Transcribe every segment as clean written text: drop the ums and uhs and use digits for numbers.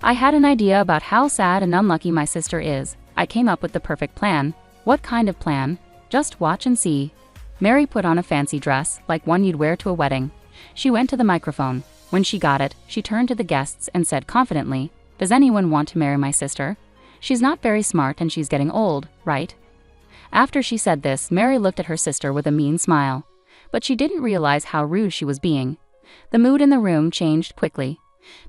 I had an idea about how sad and unlucky my sister is. I came up with the perfect plan. What kind of plan? Just watch and see. Mary put on a fancy dress, like one you'd wear to a wedding. She went to the microphone. When she got it, she turned to the guests and said confidently, "Does anyone want to marry my sister? She's not very smart and she's getting old, right?" After she said this, Mary looked at her sister with a mean smile. But she didn't realize how rude she was being. The mood in the room changed quickly.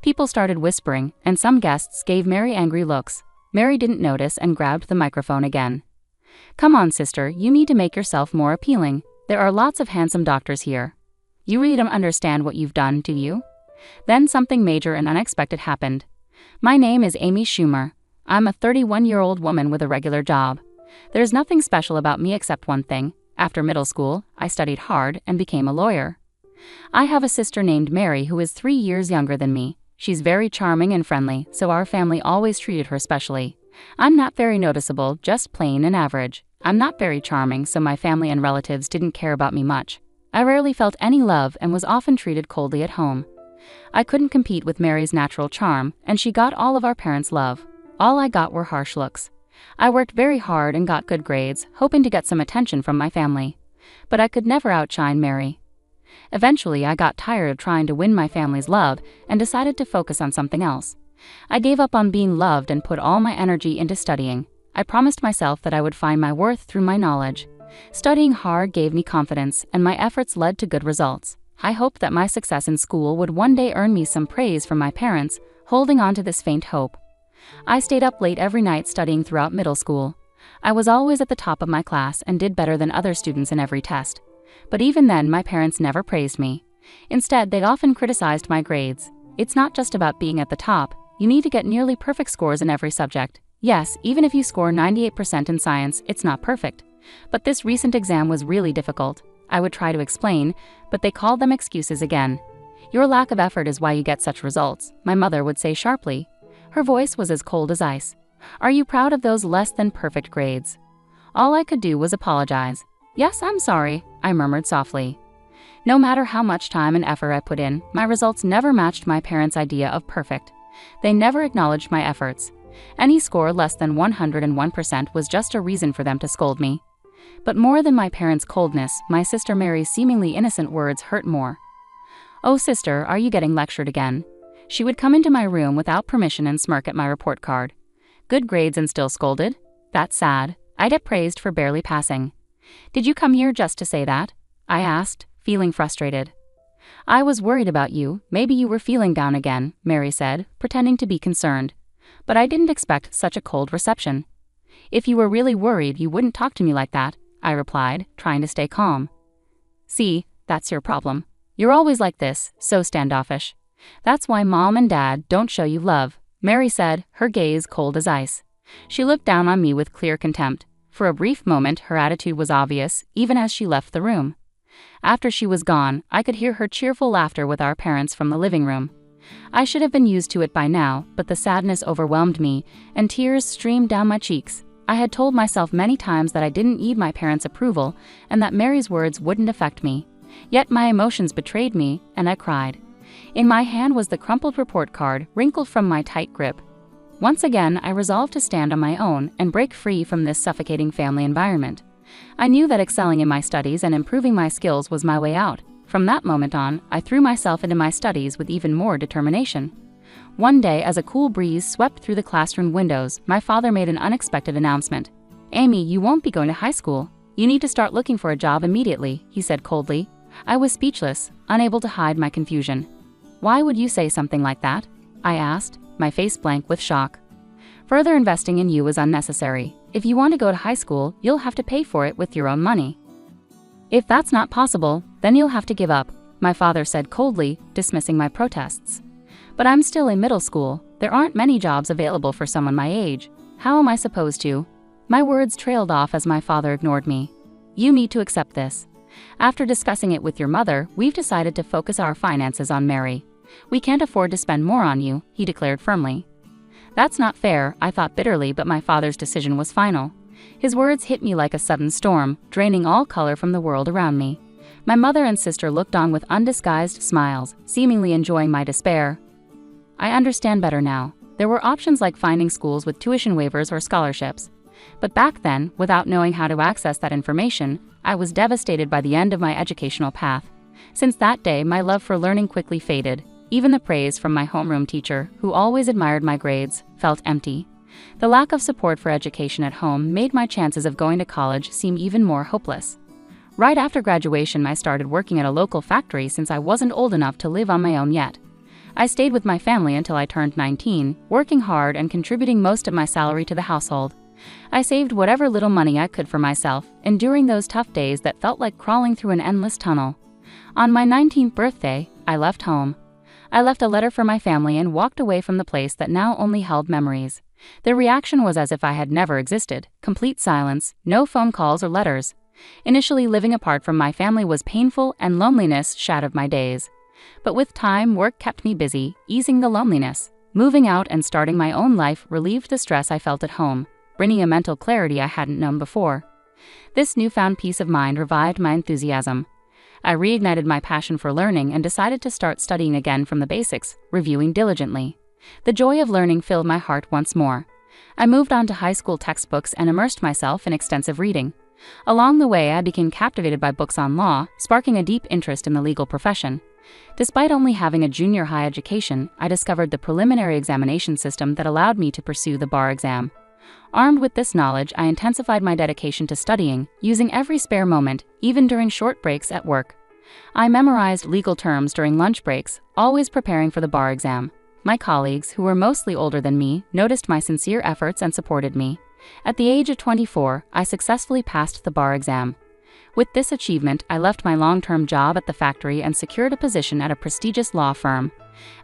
People started whispering, and some guests gave Mary angry looks. Mary didn't notice and grabbed the microphone again. "Come on, sister, you need to make yourself more appealing. There are lots of handsome doctors here. You really don't understand what you've done, do you?" Then something major and unexpected happened. "My name is Amy Schumer. I'm a 31-year-old woman with a regular job. There's nothing special about me except one thing. After middle school, I studied hard and became a lawyer. I have a sister named Mary who is 3 years younger than me. She's very charming and friendly, so our family always treated her specially. I'm not very noticeable, just plain and average. I'm not very charming, so my family and relatives didn't care about me much. I rarely felt any love and was often treated coldly at home. I couldn't compete with Mary's natural charm, and she got all of our parents' love. All I got were harsh looks. I worked very hard and got good grades, hoping to get some attention from my family. But I could never outshine Mary. Eventually, I got tired of trying to win my family's love and decided to focus on something else. I gave up on being loved and put all my energy into studying. I promised myself that I would find my worth through my knowledge. Studying hard gave me confidence, and my efforts led to good results. I hoped that my success in school would one day earn me some praise from my parents, holding on to this faint hope. I stayed up late every night studying throughout middle school. I was always at the top of my class and did better than other students in every test. But even then, my parents never praised me. Instead, they often criticized my grades. It's not just about being at the top. You need to get nearly perfect scores in every subject. Yes, even if you score 98% in science, it's not perfect. But this recent exam was really difficult. I would try to explain, but they called them excuses again. "Your lack of effort is why you get such results," my mother would say sharply. Her voice was as cold as ice. "Are you proud of those less than perfect grades?" All I could do was apologize. "Yes, I'm sorry," I murmured softly. No matter how much time and effort I put in, my results never matched my parents' idea of perfect. They never acknowledged my efforts. Any score less than 101% was just a reason for them to scold me. But more than my parents' coldness, my sister Mary's seemingly innocent words hurt more. "Oh, sister, are you getting lectured again?" She would come into my room without permission and smirk at my report card. "Good grades and still scolded? That's sad. I get praised for barely passing." "Did you come here just to say that?" I asked, feeling frustrated. "I was worried about you. Maybe you were feeling down again," Mary said, pretending to be concerned. But I didn't expect such a cold reception. "If you were really worried, you wouldn't talk to me like that," I replied, trying to stay calm. "See, that's your problem. You're always like this, so standoffish. That's why Mom and Dad don't show you love," Mary said, her gaze cold as ice. She looked down on me with clear contempt. For a brief moment, her attitude was obvious, even as she left the room. After she was gone, I could hear her cheerful laughter with our parents from the living room. I should have been used to it by now, but the sadness overwhelmed me, and tears streamed down my cheeks. I had told myself many times that I didn't need my parents' approval, and that Mary's words wouldn't affect me. Yet my emotions betrayed me, and I cried. In my hand was the crumpled report card, wrinkled from my tight grip. Once again, I resolved to stand on my own and break free from this suffocating family environment. I knew that excelling in my studies and improving my skills was my way out. From that moment on, I threw myself into my studies with even more determination. One day, as a cool breeze swept through the classroom windows, my father made an unexpected announcement. "Amy, you won't be going to high school. You need to start looking for a job immediately," he said coldly. I was speechless, unable to hide my confusion. "Why would you say something like that?" I asked, my face blank with shock. "Further investing in you is unnecessary. If you want to go to high school, you'll have to pay for it with your own money. If that's not possible, then you'll have to give up," my father said coldly, dismissing my protests. "But I'm still in middle school. There aren't many jobs available for someone my age. How am I supposed to?" My words trailed off as my father ignored me. "You need to accept this. After discussing it with your mother, we've decided to focus our finances on Mary. We can't afford to spend more on you," he declared firmly. That's not fair, I thought bitterly, but my father's decision was final. His words hit me like a sudden storm, draining all color from the world around me. My mother and sister looked on with undisguised smiles, seemingly enjoying my despair. "I understand better now. there were options like finding schools with tuition waivers or scholarships. But back then, without knowing how to access that information, I was devastated by the end of my educational path. Since that day, my love for learning quickly faded. Even the praise from my homeroom teacher, who always admired my grades, felt empty. The lack of support for education at home made my chances of going to college seem even more hopeless. Right after graduation, I started working at a local factory since I wasn't old enough to live on my own yet. I stayed with my family until I turned 19, working hard and contributing most of my salary to the household. I saved whatever little money I could for myself, enduring those tough days that felt like crawling through an endless tunnel. On my 19th birthday, I left home. I left a letter for my family and walked away from the place that now only held memories. Their reaction was as if I had never existed, complete silence, no phone calls or letters. Initially, living apart from my family was painful and loneliness shadowed my days. But with time, work kept me busy, easing the loneliness. Moving out and starting my own life relieved the stress I felt at home, bringing a mental clarity I hadn't known before. This newfound peace of mind revived my enthusiasm. I reignited my passion for learning and decided to start studying again from the basics, reviewing diligently. The joy of learning filled my heart once more. I moved on to high school textbooks and immersed myself in extensive reading. Along the way, I became captivated by books on law, sparking a deep interest in the legal profession. Despite only having a junior high education, I discovered the preliminary examination system that allowed me to pursue the bar exam. Armed with this knowledge, I intensified my dedication to studying, using every spare moment, even during short breaks at work. I memorized legal terms during lunch breaks, always preparing for the bar exam. My colleagues, who were mostly older than me, noticed my sincere efforts and supported me. At the age of 24, I successfully passed the bar exam. With this achievement, I left my long-term job at the factory and secured a position at a prestigious law firm.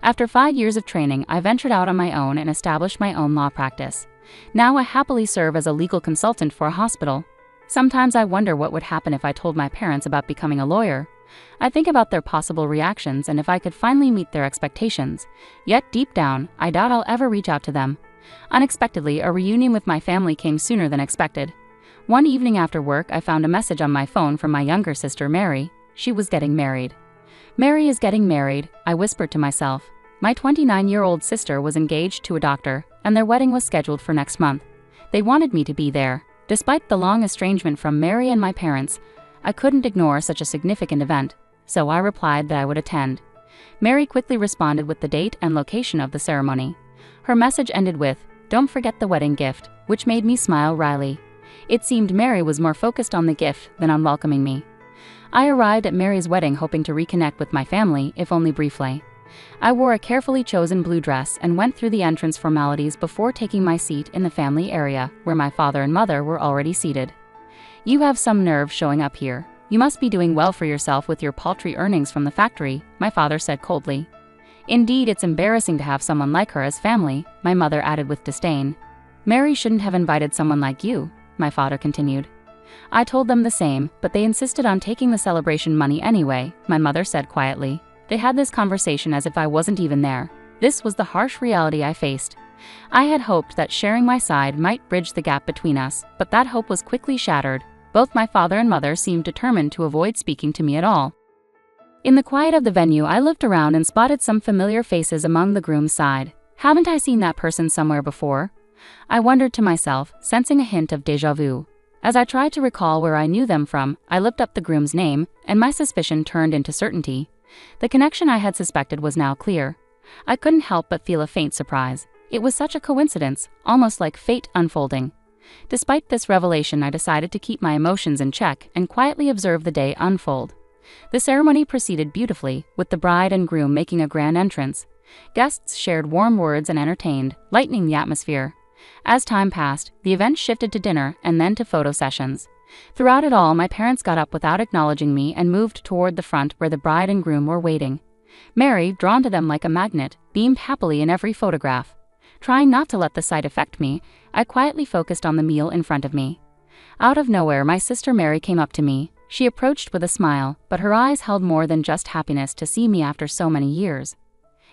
After 5 years of training, I ventured out on my own and established my own law practice. Now I happily serve as a legal consultant for a hospital. Sometimes I wonder what would happen if I told my parents about becoming a lawyer. I think about their possible reactions and if I could finally meet their expectations. Yet deep down, I doubt I'll ever reach out to them. Unexpectedly, a reunion with my family came sooner than expected. One evening after work, I found a message on my phone from my younger sister, Mary. She was getting married. Mary is getting married, I whispered to myself. My 29-year-old sister was engaged to a doctor, and their wedding was scheduled for next month. They wanted me to be there. Despite the long estrangement from Mary and my parents, I couldn't ignore such a significant event, so I replied that I would attend. Mary quickly responded with the date and location of the ceremony. Her message ended with, "Don't forget the wedding gift," which made me smile wryly. It seemed Mary was more focused on the gift than on welcoming me. I arrived at Mary's wedding hoping to reconnect with my family, if only briefly. I wore a carefully chosen blue dress and went through the entrance formalities before taking my seat in the family area, where my father and mother were already seated. "You have some nerve showing up here. You must be doing well for yourself with your paltry earnings from the factory," my father said coldly. "Indeed, it's embarrassing to have someone like her as family," my mother added with disdain. "Mary shouldn't have invited someone like you," my father continued. I told them the same, but they insisted on taking the celebration money anyway, my mother said quietly. They had this conversation as if I wasn't even there. This was the harsh reality I faced. I had hoped that sharing my side might bridge the gap between us, but that hope was quickly shattered. Both my father and mother seemed determined to avoid speaking to me at all. In the quiet of the venue, I looked around and spotted some familiar faces among the groom's side. Haven't I seen that person somewhere before? I wondered to myself, sensing a hint of déjà vu. As I tried to recall where I knew them from, I looked up the groom's name, and my suspicion turned into certainty. The connection I had suspected was now clear. I couldn't help but feel a faint surprise. It was such a coincidence, almost like fate unfolding. Despite this revelation, I decided to keep my emotions in check and quietly observe the day unfold. The ceremony proceeded beautifully, with the bride and groom making a grand entrance. Guests shared warm words and entertained, lightening the atmosphere. As time passed, the event shifted to dinner and then to photo sessions. Throughout it all, my parents got up without acknowledging me and moved toward the front where the bride and groom were waiting. Mary, drawn to them like a magnet, beamed happily in every photograph. Trying not to let the sight affect me, I quietly focused on the meal in front of me. Out of nowhere, my sister Mary came up to me. She approached with a smile, but her eyes held more than just happiness to see me after so many years.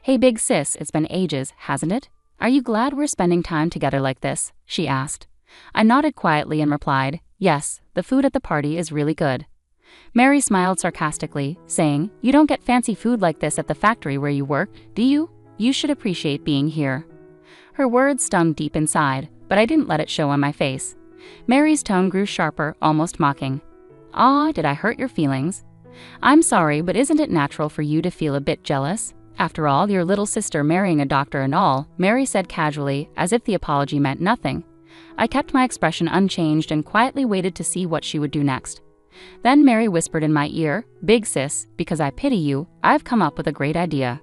"Hey big sis, it's been ages, hasn't it? Are you glad we're spending time together like this?" she asked. I nodded quietly and replied, "Yes, the food at the party is really good." Mary smiled sarcastically, saying, "You don't get fancy food like this at the factory where you work, do you? You should appreciate being here." Her words stung deep inside, but I didn't let it show on my face. Mary's tone grew sharper, almost mocking. "Ah, did I hurt your feelings? I'm sorry, but isn't it natural for you to feel a bit jealous? After all, your little sister marrying a doctor and all," Mary said casually, as if the apology meant nothing. I kept my expression unchanged and quietly waited to see what she would do next. Then Mary whispered in my ear, "Big sis, because I pity you, I've come up with a great idea."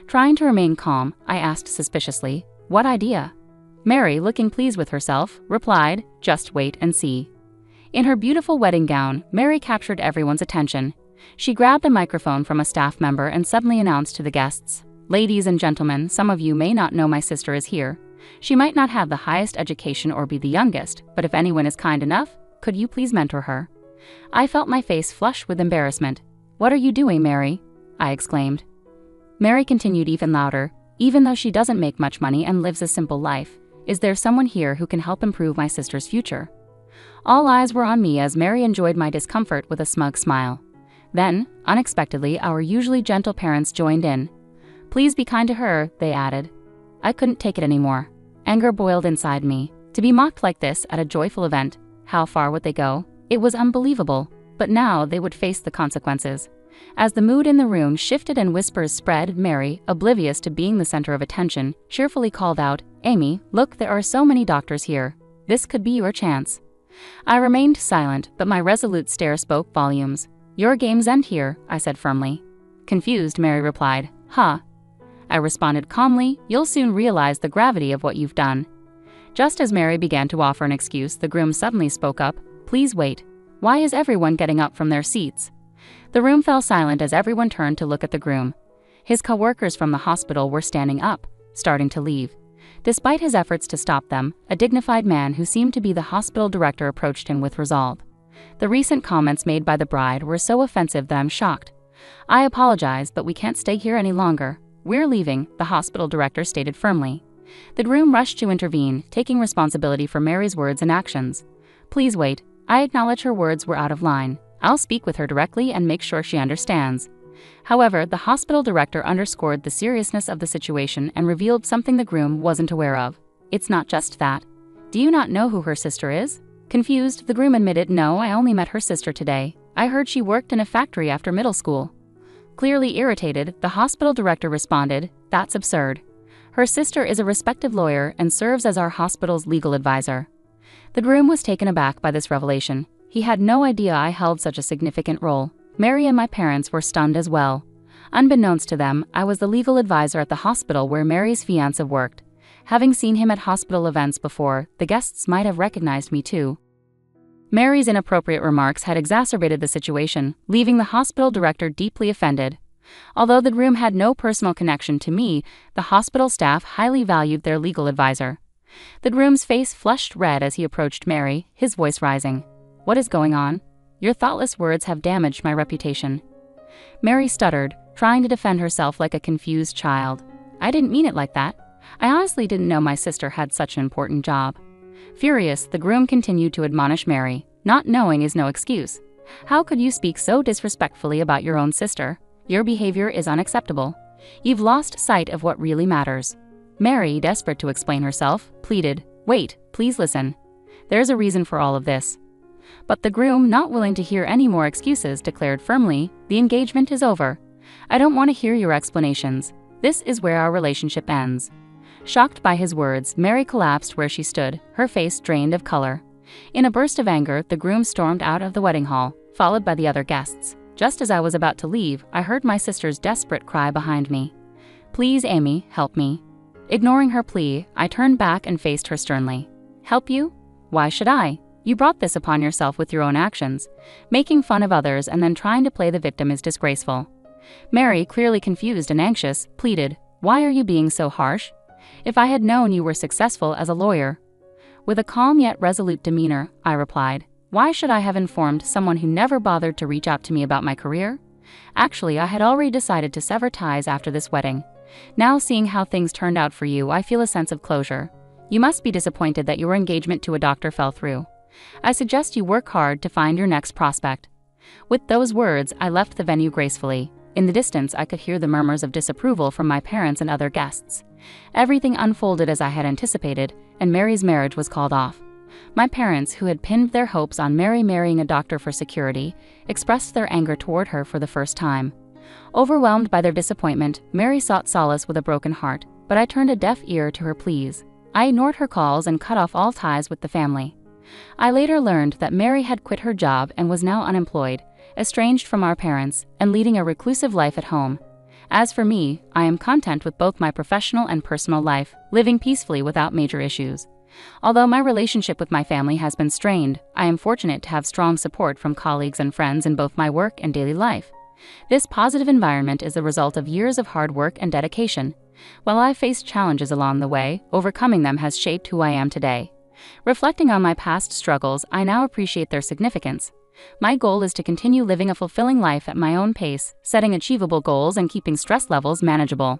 Trying to remain calm, I asked suspiciously, "What idea?" Mary, looking pleased with herself, replied, "Just wait and see." In her beautiful wedding gown, Mary captured everyone's attention. She grabbed a microphone from a staff member and suddenly announced to the guests, "Ladies and gentlemen, some of you may not know my sister is here. She might not have the highest education or be the youngest, but if anyone is kind enough, could you please mentor her?" I felt my face flush with embarrassment. "What are you doing, Mary?" I exclaimed. Mary continued even louder, "Even though she doesn't make much money and lives a simple life, is there someone here who can help improve my sister's future?" All eyes were on me as Mary enjoyed my discomfort with a smug smile. Then, unexpectedly, our usually gentle parents joined in. "Please be kind to her," they added. I couldn't take it anymore. Anger boiled inside me. To be mocked like this at a joyful event, how far would they go? It was unbelievable, but now they would face the consequences. As the mood in the room shifted and whispers spread, Mary, oblivious to being the center of attention, cheerfully called out, "Amy, look, there are so many doctors here. This could be your chance." I remained silent, but my resolute stare spoke volumes. "Your games end here," I said firmly. Confused, Mary replied, "Huh?" I responded calmly, "You'll soon realize the gravity of what you've done." Just as Mary began to offer an excuse, the groom suddenly spoke up, "Please wait. Why is everyone getting up from their seats?" The room fell silent as everyone turned to look at the groom. His co-workers from the hospital were standing up, starting to leave. Despite his efforts to stop them, a dignified man who seemed to be the hospital director approached him with resolve. The recent comments made by the bride were so offensive that I'm shocked. "I apologize, but we can't stay here any longer. We're leaving," the hospital director stated firmly. The groom rushed to intervene, taking responsibility for Mary's words and actions. "Please wait. I acknowledge her words were out of line. I'll speak with her directly and make sure she understands." However, the hospital director underscored the seriousness of the situation and revealed something the groom wasn't aware of. "It's not just that. Do you not know who her sister is?" Confused, the groom admitted, "No, I only met her sister today. I heard she worked in a factory after middle school." Clearly irritated, the hospital director responded, "That's absurd. Her sister is a respected lawyer and serves as our hospital's legal advisor." The groom was taken aback by this revelation. He had no idea I held such a significant role. Mary and my parents were stunned as well. Unbeknownst to them, I was the legal advisor at the hospital where Mary's fiancé worked. Having seen him at hospital events before, the guests might have recognized me too. Mary's inappropriate remarks had exacerbated the situation, leaving the hospital director deeply offended. Although the groom had no personal connection to me, the hospital staff highly valued their legal advisor. The groom's face flushed red as he approached Mary, his voice rising. "What is going on? Your thoughtless words have damaged my reputation." Mary stuttered, trying to defend herself like a confused child. "I didn't mean it like that. I honestly didn't know my sister had such an important job." Furious, the groom continued to admonish Mary. "Not knowing is no excuse. How could you speak so disrespectfully about your own sister? Your behavior is unacceptable. You've lost sight of what really matters." Mary, desperate to explain herself, pleaded, "Wait, please listen. There's a reason for all of this." But the groom, not willing to hear any more excuses, declared firmly, "The engagement is over. I don't want to hear your explanations. This is where our relationship ends." Shocked by his words, Mary collapsed where she stood, her face drained of color. In a burst of anger, the groom stormed out of the wedding hall, followed by the other guests. Just as I was about to leave, I heard my sister's desperate cry behind me. "Please, Amy, help me." Ignoring her plea, I turned back and faced her sternly. "Help you? Why should I? You brought this upon yourself with your own actions. Making fun of others and then trying to play the victim is disgraceful." Mary, clearly confused and anxious, pleaded, "Why are you being so harsh? If I had known you were successful as a lawyer." With a calm yet resolute demeanor, I replied, "Why should I have informed someone who never bothered to reach out to me about my career? Actually, I had already decided to sever ties after this wedding. Now, seeing how things turned out for you, I feel a sense of closure. You must be disappointed that your engagement to a doctor fell through. I suggest you work hard to find your next prospect." With those words, I left the venue gracefully. In the distance, I could hear the murmurs of disapproval from my parents and other guests. Everything unfolded as I had anticipated, and Mary's marriage was called off. My parents, who had pinned their hopes on Mary marrying a doctor for security, expressed their anger toward her for the first time. Overwhelmed by their disappointment, Mary sought solace with a broken heart, but I turned a deaf ear to her pleas. I ignored her calls and cut off all ties with the family. I later learned that Mary had quit her job and was now unemployed, estranged from our parents, and leading a reclusive life at home. As for me, I am content with both my professional and personal life, living peacefully without major issues. Although my relationship with my family has been strained, I am fortunate to have strong support from colleagues and friends in both my work and daily life. This positive environment is the result of years of hard work and dedication. While I faced challenges along the way, overcoming them has shaped who I am today. Reflecting on my past struggles, I now appreciate their significance. My goal is to continue living a fulfilling life at my own pace, setting achievable goals and keeping stress levels manageable.